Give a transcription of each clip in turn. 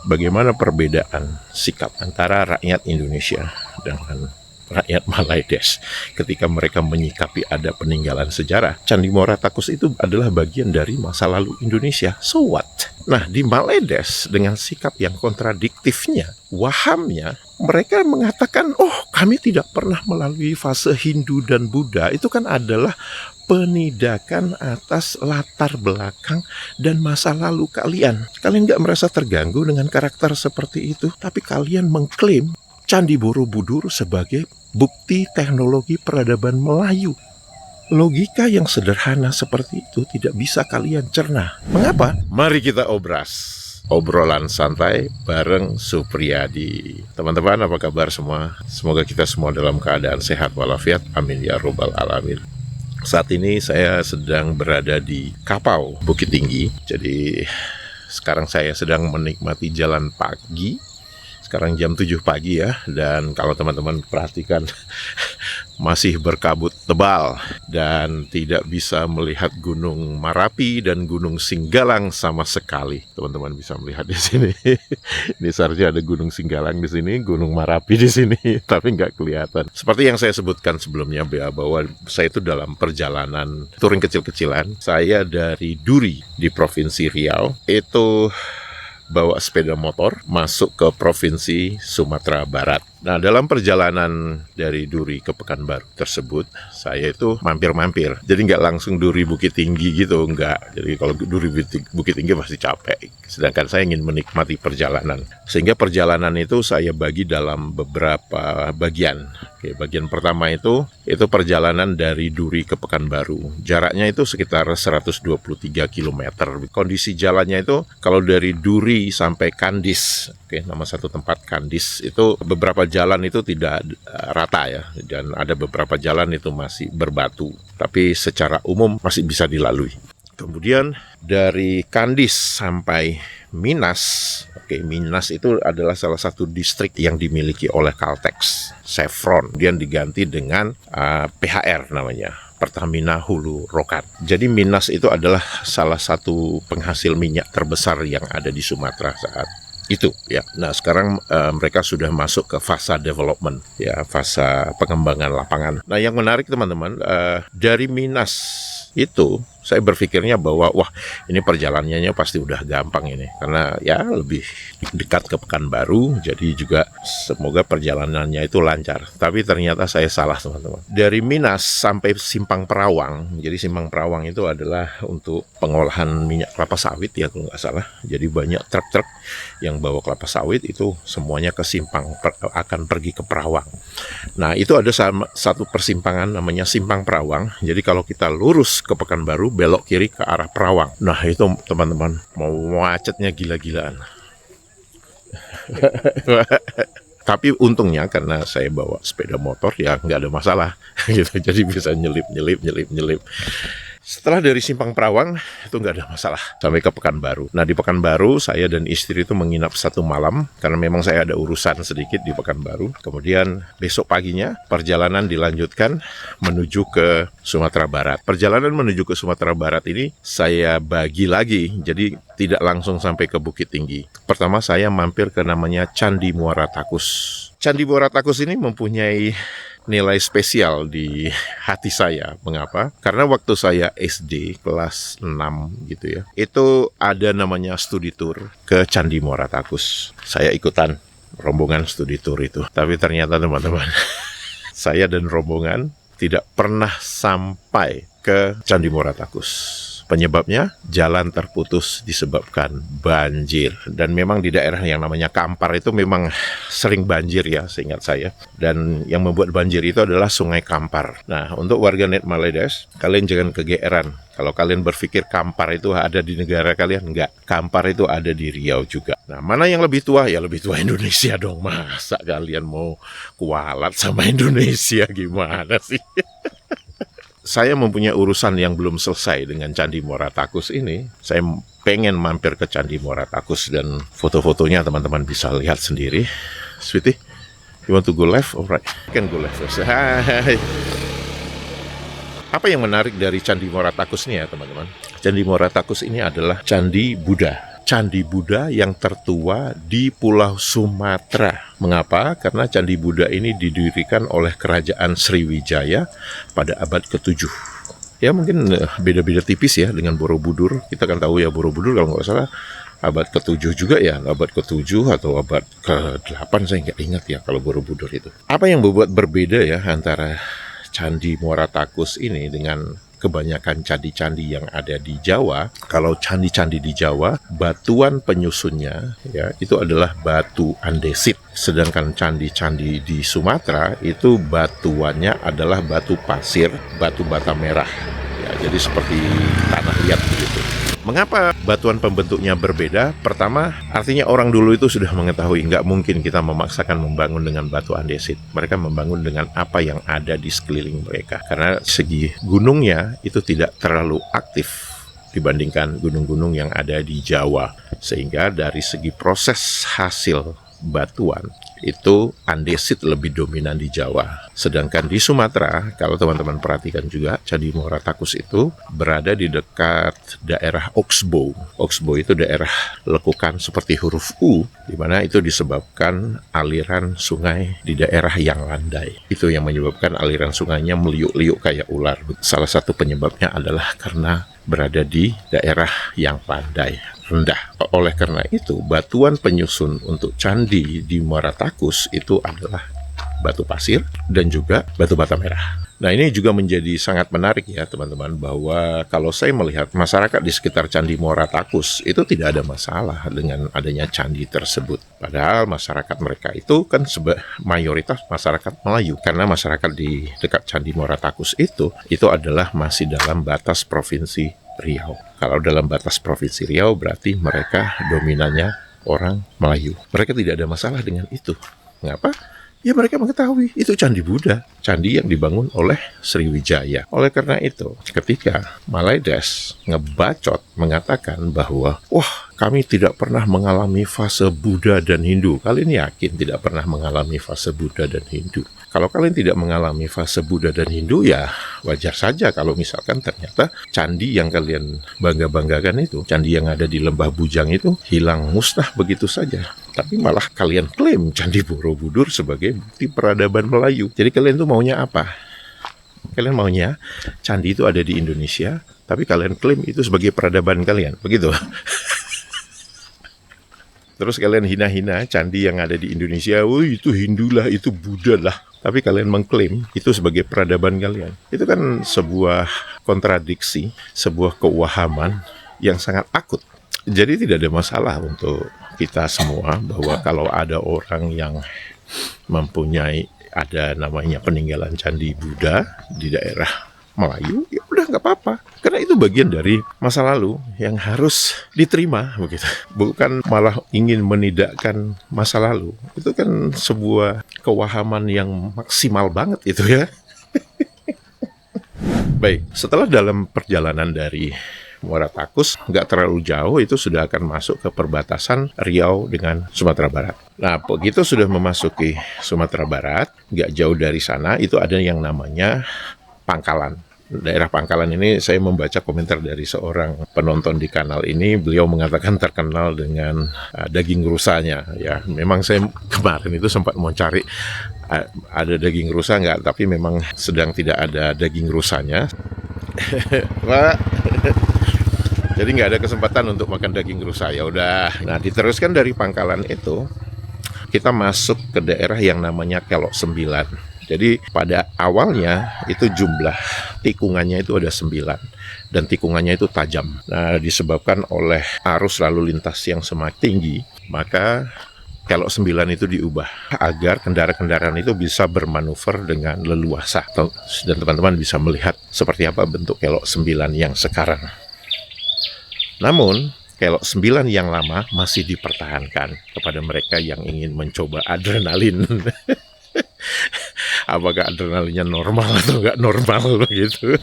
bagaimana perbedaan sikap antara rakyat Indonesia dengan rakyat Malaides ketika mereka menyikapi ada peninggalan sejarah. Candi Muara Takus itu adalah bagian dari masa lalu Indonesia. So what? Nah, di Malaides dengan sikap yang kontradiktifnya, wahamnya, mereka mengatakan, oh kami tidak pernah melalui fase Hindu dan Buddha. Itu kan adalah penidakan atas latar belakang dan masa lalu kalian. Kalian nggak merasa terganggu dengan karakter seperti itu, tapi kalian mengklaim Candi Borobudur sebagai bukti teknologi peradaban Melayu. Logika yang sederhana seperti itu tidak bisa kalian cerna. Mengapa? Mari kita obrolan santai bareng Supriyadi. Teman-teman, apa kabar semua? Semoga kita semua dalam keadaan sehat walafiat. Amin ya robbal alamin. Saat ini saya sedang berada di Kapau, Bukit Tinggi. Jadi sekarang saya sedang menikmati jalan pagi. Sekarang jam 7 pagi ya, dan kalau teman-teman perhatikan masih berkabut tebal dan tidak bisa melihat Gunung Marapi dan Gunung Singgalang sama sekali. Teman-teman bisa melihat di sini. Ini seharusnya ada Gunung Singgalang di sini, Gunung Marapi di sini, tapi nggak kelihatan. Seperti yang saya sebutkan sebelumnya bahwa saya itu dalam perjalanan touring kecil-kecilan. Saya dari Duri di Provinsi Riau itu bawa sepeda motor masuk ke Provinsi Sumatera Barat. Nah, dalam perjalanan dari Duri ke Pekanbaru tersebut, saya itu mampir-mampir. Jadi nggak langsung Duri Bukit Tinggi gitu, nggak. Jadi kalau Duri Bukit Tinggi pasti capek. Sedangkan saya ingin menikmati perjalanan. Sehingga perjalanan itu saya bagi dalam beberapa bagian. Oke, bagian pertama itu perjalanan dari Duri ke Pekanbaru. Jaraknya itu sekitar 123 km. Kondisi jalannya itu kalau dari Duri sampai Kandis, oke, nama satu tempat Kandis, itu beberapa jalan itu tidak rata ya, dan ada beberapa jalan itu masih berbatu, tapi secara umum masih bisa dilalui. Kemudian dari Kandis sampai Minas, oke, Minas itu adalah salah satu distrik yang dimiliki oleh Caltex, Chevron, kemudian diganti dengan PHR namanya, Pertamina Hulu Rokan. Jadi Minas itu adalah salah satu penghasil minyak terbesar yang ada di Sumatera saat itu ya. Nah, sekarang mereka sudah masuk ke fase development ya, fase pengembangan lapangan. Nah, yang menarik teman-teman, dari Minas itu saya berpikirnya bahwa wah, ini perjalanannya pasti udah gampang ini, karena ya lebih dekat ke Pekanbaru, jadi juga semoga perjalanannya itu lancar. Tapi ternyata saya salah teman-teman. Dari Minas sampai Simpang Perawang, jadi Simpang Perawang itu adalah untuk pengolahan minyak kelapa sawit ya kalau nggak salah. Jadi banyak truk-truk yang bawa kelapa sawit itu semuanya ke Simpang, akan pergi ke Perawang. Nah, itu ada satu persimpangan namanya Simpang Perawang. Jadi kalau kita lurus ke Pekanbaru, belok kiri ke arah Perawang. Nah, itu teman-teman, mau macetnya gila-gilaan. Tapi untungnya karena saya bawa sepeda motor ya nggak ada masalah gitu. Jadi bisa nyelip. Setelah dari Simpang Perawang itu nggak ada masalah sampai ke Pekanbaru. Nah, di Pekanbaru saya dan istri itu menginap 1 malam karena memang saya ada urusan sedikit di Pekanbaru. Kemudian besok paginya perjalanan dilanjutkan menuju ke Sumatera Barat. Perjalanan menuju ke Sumatera Barat ini saya bagi lagi, jadi tidak langsung sampai ke Bukit Tinggi. Pertama saya mampir ke namanya Candi Muara Takus. Candi Muara Takus ini mempunyai nilai spesial di hati saya. Mengapa? Karena waktu saya SD kelas 6 gitu ya, itu ada namanya studi tour ke Candi Muara Takus. Saya ikutan rombongan studi tour itu. Tapi ternyata teman-teman, saya dan rombongan tidak pernah sampai ke Candi Muara Takus. Penyebabnya jalan terputus disebabkan banjir. Dan memang di daerah yang namanya Kampar itu memang sering banjir ya, seingat saya. Dan yang membuat banjir itu adalah Sungai Kampar. Nah, untuk warganet Malaides, kalian jangan kegeeran. Kalau kalian berpikir Kampar itu ada di negara kalian, enggak. Kampar itu ada di Riau juga. Nah, mana yang lebih tua? Ya lebih tua Indonesia dong. Masa kalian mau kualat sama Indonesia, gimana sih? Saya mempunyai urusan yang belum selesai dengan Candi Muara Takus ini. Saya pengen mampir ke Candi Muara Takus dan foto-fotonya teman-teman bisa lihat sendiri. Sweetie, you want to go left? Alright, you can go left first. Hai. Apa yang menarik dari Candi Muara Takus ini ya teman-teman? Candi Muara Takus ini adalah Candi Buddha. Candi Buddha yang tertua di Pulau Sumatera. Mengapa? Karena Candi Buddha ini didirikan oleh Kerajaan Sriwijaya pada abad ke-7. Ya mungkin beda-beda tipis ya dengan Borobudur. Kita kan tahu ya Borobudur kalau nggak salah abad ke-7 juga ya, abad ke-7 atau abad ke-8, saya nggak ingat ya kalau Borobudur itu. Apa yang membuat berbeda ya antara Candi Muara Takus ini dengan kebanyakan candi-candi yang ada di Jawa? Kalau candi-candi di Jawa, batuan penyusunnya ya itu adalah batu andesit. Sedangkan candi-candi di Sumatera itu batuannya adalah batu pasir, batu bata merah. Ya, jadi seperti tanah liat begitu. Mengapa batuan pembentuknya berbeda? Pertama, artinya orang dulu itu sudah mengetahui nggak mungkin kita memaksakan membangun dengan batu andesit. Mereka membangun dengan apa yang ada di sekeliling mereka. Karena segi gunungnya itu tidak terlalu aktif dibandingkan gunung-gunung yang ada di Jawa. Sehingga dari segi proses hasil batuan itu andesit lebih dominan di Jawa. Sedangkan di Sumatera, kalau teman-teman perhatikan juga, Candi Muara Takus itu berada di dekat daerah Oksbo. Oksbo itu daerah lekukan seperti huruf U, di mana itu disebabkan aliran sungai di daerah yang landai. Itu yang menyebabkan aliran sungainya meliuk-liuk kayak ular. Salah satu penyebabnya adalah karena berada di daerah yang landai, rendah. Oleh karena itu, batuan penyusun untuk candi di Muara Takus itu adalah batu pasir dan juga batu bata merah. Nah, ini juga menjadi sangat menarik ya teman-teman, bahwa kalau saya melihat masyarakat di sekitar Candi Muara Takus itu tidak ada masalah dengan adanya candi tersebut. Padahal masyarakat mereka itu kan mayoritas masyarakat Melayu, karena masyarakat di dekat Candi Muara Takus itu adalah masih dalam batas Provinsi Riau. Kalau dalam batas Provinsi Riau berarti mereka dominannya orang Melayu. Mereka tidak ada masalah dengan itu. Mengapa? Ya mereka mengetahui itu Candi Buddha, candi yang dibangun oleh Sriwijaya. Oleh karena itu, ketika Malaides ngebacot mengatakan bahwa, wah kami tidak pernah mengalami fase Buddha dan Hindu. Kalian yakin tidak pernah mengalami fase Buddha dan Hindu? Kalau kalian tidak mengalami fase Buddha dan Hindu, ya wajar saja kalau misalkan ternyata candi yang kalian bangga-banggakan itu, candi yang ada di Lembah Bujang itu hilang musnah begitu saja. Tapi malah kalian klaim Candi Borobudur sebagai bukti peradaban Melayu. Jadi kalian tuh maunya apa? Kalian maunya candi itu ada di Indonesia, tapi kalian klaim itu sebagai peradaban kalian, begitu? Terus kalian hina-hina candi yang ada di Indonesia, oh itu Hindu lah, itu Buddha lah. Tapi kalian mengklaim itu sebagai peradaban kalian. Itu kan sebuah kontradiksi, sebuah kewahaman yang sangat akut. Jadi tidak ada masalah untuk kita semua bahwa kalau ada orang yang mempunyai ada namanya peninggalan Candi Buddha di daerah Melayu, ya udah nggak apa-apa. Karena itu bagian dari masa lalu yang harus diterima, begitu. Bukan malah ingin menidakkan masa lalu. Itu kan sebuah kewahaman yang maksimal banget itu ya. Baik, setelah dalam perjalanan dari Muara Takus nggak terlalu jauh, itu sudah akan masuk ke perbatasan Riau dengan Sumatera Barat. Nah, begitu sudah memasuki Sumatera Barat, nggak jauh dari sana itu ada yang namanya Pangkalan. Daerah Pangkalan ini saya membaca komentar dari seorang penonton di kanal ini. Beliau mengatakan terkenal dengan daging rusanya. Ya, memang saya kemarin itu sempat mau cari ada daging rusa nggak, tapi memang sedang tidak ada daging rusanya. Pak, jadi nggak ada kesempatan untuk makan daging rusa. Ya udah. Nah, diteruskan dari Pangkalan itu kita masuk ke daerah yang namanya Kelok 9. Jadi pada awalnya itu jumlah tikungannya itu ada 9 dan tikungannya itu tajam. Nah, disebabkan oleh arus lalu lintas yang semakin tinggi, maka Kelok 9 itu diubah agar kendaraan-kendaraan itu bisa bermanuver dengan leluasa. Dan teman-teman bisa melihat seperti apa bentuk Kelok 9 yang sekarang. Namun Kelok 9 yang lama masih dipertahankan kepada mereka yang ingin mencoba adrenalin. Apakah adrenalinnya normal atau nggak normal begitu.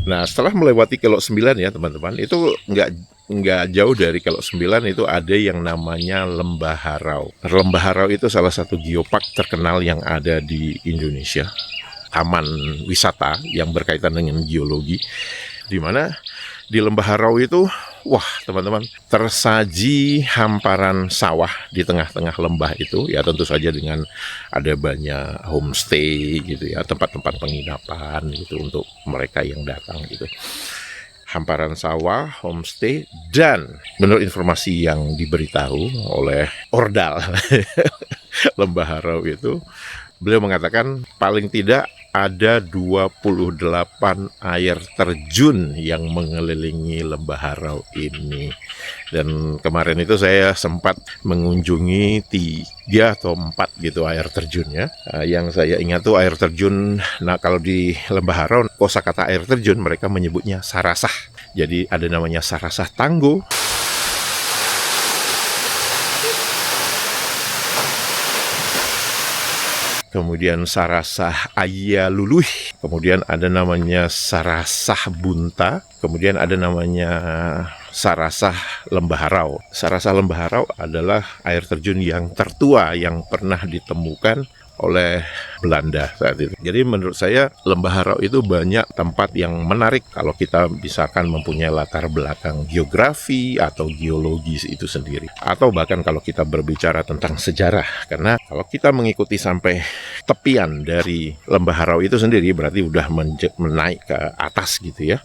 Nah, setelah melewati Kelok 9 ya teman-teman, itu nggak jauh dari Kelok 9 itu ada yang namanya Lembah Harau. Lembah Harau itu salah satu geopark terkenal yang ada di Indonesia. Taman wisata yang berkaitan dengan geologi, di mana di Lembah Harau itu wah teman-teman, tersaji hamparan sawah di tengah-tengah lembah itu, ya tentu saja dengan ada banyak homestay gitu ya, tempat-tempat penginapan gitu untuk mereka yang datang gitu. Hamparan sawah, homestay, dan menurut informasi yang diberitahu oleh Ordal Lembah Harau itu, beliau mengatakan paling tidak ada 28 air terjun yang mengelilingi Lembah Harau ini. Dan kemarin itu saya sempat mengunjungi 3 atau 4 gitu air terjunnya. Yang saya ingat tuh air terjun, nah kalau di Lembah Harau kosakata air terjun mereka menyebutnya Sarasah. Jadi ada namanya Sarasah Tanggo, kemudian Sarasah Ayaluluh, kemudian ada namanya Sarasah Bunta, kemudian ada namanya Sarasah Lembah Harau. Sarasah Lembah Harau adalah air terjun yang tertua yang pernah ditemukan oleh Belanda saat itu. Jadi menurut saya Lembah Harau itu banyak tempat yang menarik kalau kita misalkan mempunyai latar belakang geografi atau geologis itu sendiri. Atau bahkan kalau kita berbicara tentang sejarah. Karena kalau kita mengikuti sampai tepian dari Lembah Harau itu sendiri berarti udah menaik ke atas gitu ya.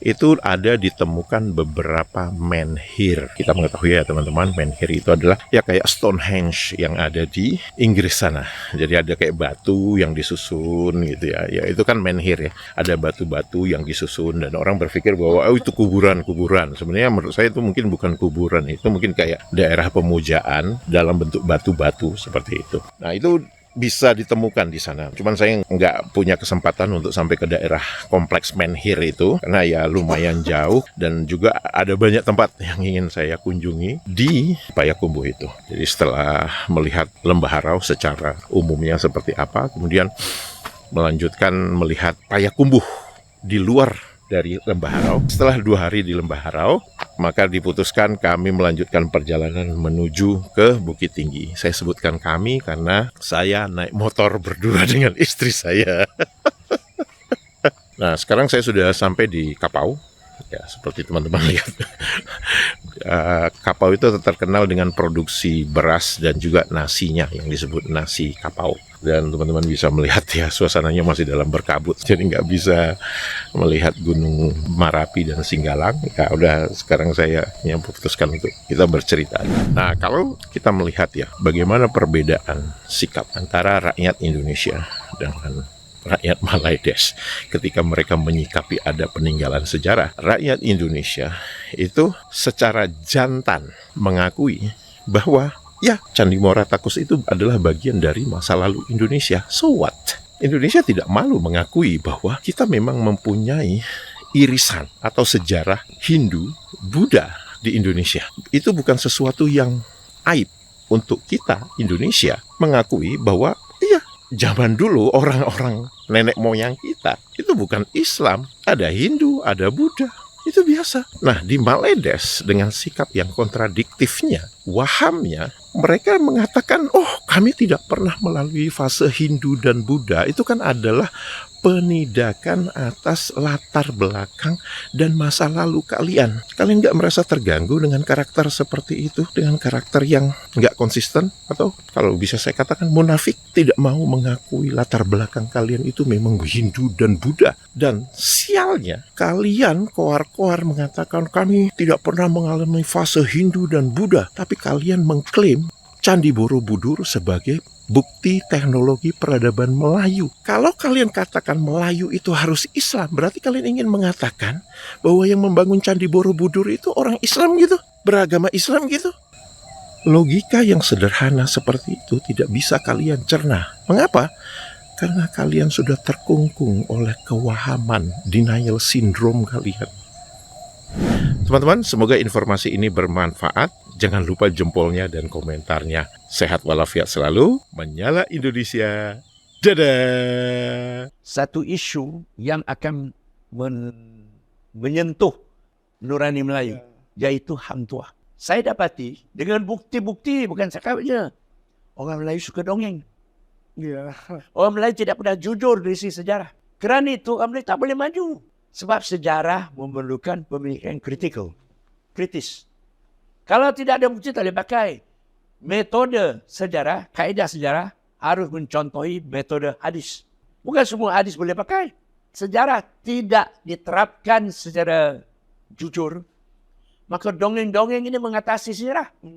Itu ada ditemukan beberapa menhir. Kita mengetahui ya teman-teman, menhir itu adalah ya kayak Stonehenge yang ada di Inggris sana. Jadi ada kayak batu yang disusun gitu ya. Ya itu kan menhir ya. Ada batu-batu yang disusun dan orang berpikir bahwa itu kuburan-kuburan. Sebenarnya menurut saya itu mungkin bukan kuburan, itu mungkin kayak daerah pemujaan dalam bentuk batu-batu seperti itu. Nah itu bisa ditemukan di sana. Cuman saya nggak punya kesempatan untuk sampai ke daerah kompleks menhir itu karena ya lumayan jauh dan juga ada banyak tempat yang ingin saya kunjungi di Payakumbuh itu. Jadi setelah melihat Lembah Harau secara umumnya seperti apa, kemudian melanjutkan melihat Payakumbuh di luar dari Lembah Harau. Setelah 2 hari di Lembah Harau, maka diputuskan kami melanjutkan perjalanan menuju ke Bukit Tinggi. Saya sebutkan kami karena saya naik motor berdua dengan istri saya. Nah, sekarang saya sudah sampai di Kapau. Ya, seperti teman-teman lihat. Kapau itu terkenal dengan produksi beras dan juga nasinya yang disebut nasi Kapau. Dan teman-teman bisa melihat ya suasananya masih dalam berkabut, jadi nggak bisa melihat Gunung Marapi dan Singgalang. Nah, udah sekarang saya yang putuskan untuk kita bercerita. Nah, kalau kita melihat ya bagaimana perbedaan sikap antara rakyat Indonesia dengan rakyat Malaides ketika mereka menyikapi ada peninggalan sejarah. Rakyat Indonesia itu secara jantan mengakui bahwa ya, Candi Muara Takus itu adalah bagian dari masa lalu Indonesia. So what? Indonesia tidak malu mengakui bahwa kita memang mempunyai irisan atau sejarah Hindu, Buddha di Indonesia. Itu bukan sesuatu yang aib untuk kita, Indonesia, mengakui bahwa iya, zaman dulu orang-orang nenek moyang kita itu bukan Islam. Ada Hindu, ada Buddha. Itu biasa. Nah, di Malaides dengan sikap yang kontradiktifnya, wahamnya, mereka mengatakan, oh kami tidak pernah melalui fase Hindu dan Buddha. Itu kan adalah penidakan atas latar belakang dan masa lalu kalian. Kalian nggak merasa terganggu dengan karakter seperti itu, dengan karakter yang nggak konsisten? Atau kalau bisa saya katakan munafik, tidak mau mengakui latar belakang kalian itu memang Hindu dan Buddha. Dan sialnya, kalian koar-koar mengatakan kami tidak pernah mengalami fase Hindu dan Buddha, tapi kalian mengklaim Candi Borobudur sebagai bukti teknologi peradaban Melayu. Kalau kalian katakan Melayu itu harus Islam, berarti kalian ingin mengatakan bahwa yang membangun Candi Borobudur itu orang Islam gitu, beragama Islam gitu. Logika yang sederhana seperti itu tidak bisa kalian cerna. Mengapa? Karena kalian sudah terkungkung oleh kewahaman, denial syndrome kalian. Teman-teman, semoga informasi ini bermanfaat. Jangan lupa jempolnya dan komentarnya. Sehat walafiat selalu. Menyala Indonesia. Dadah! Satu isu yang akan menyentuh nurani Melayu, yaitu Hang Tuah. Saya dapati dengan bukti-bukti, bukan cakap saja. Orang Melayu suka dongeng. Orang Melayu tidak pernah jujur dari sisi sejarah. Kerana itu orang Melayu tak boleh maju. Sebab sejarah memerlukan pemikiran kritikal. kritis. Kalau tidak ada bukti, tak boleh pakai. Metode sejarah, kaedah sejarah harus mencontohi metode hadis. Bukan semua hadis boleh pakai. Sejarah tidak diterapkan secara jujur, maka dongeng-dongeng ini mengatasi sejarah.